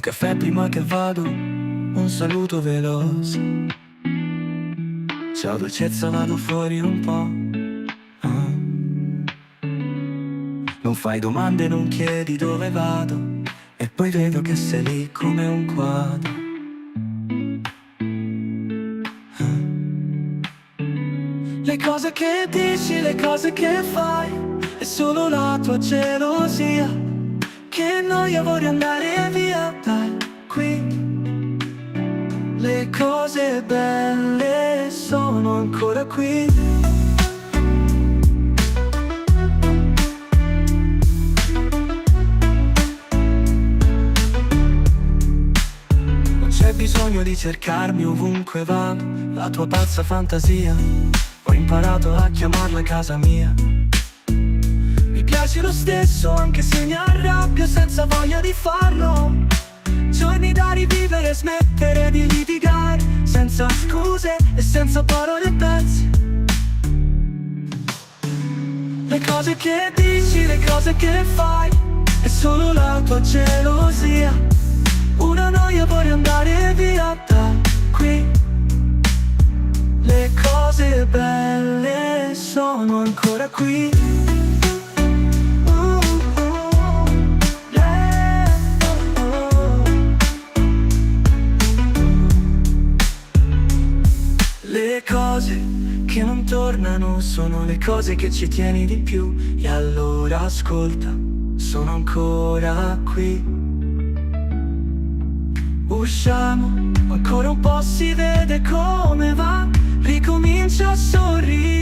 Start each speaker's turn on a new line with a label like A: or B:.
A: caffè prima che vado, un saluto veloce. Ciao dolcezza, vado fuori un po'. Non fai domande, non chiedi dove vado, e poi vedo che sei lì come un quadro. Le cose che dici, le cose che fai, è solo la tua gelosia. Che noia, vorrei andare via da qui. Le cose belle sono ancora qui. Non c'è bisogno di cercarmi ovunque vado, la tua pazza fantasia. Ho imparato a chiamarla casa mia. Mi piace lo stesso anche se mi arrabbio senza voglia di farlo. Giorni da rivivere, smettere di litigare, senza scuse e senza parole perse. Le cose che dici, le cose che fai, è solo la tua gelosia. Una noia, vorrei andare via da qui. Le cose belle sono ancora qui. Le cose che non tornano sono le cose che ci tieni di più. E allora ascolta, sono ancora qui. Usciamo, ancora un po' si vede come va. Ricomincia a sorridere.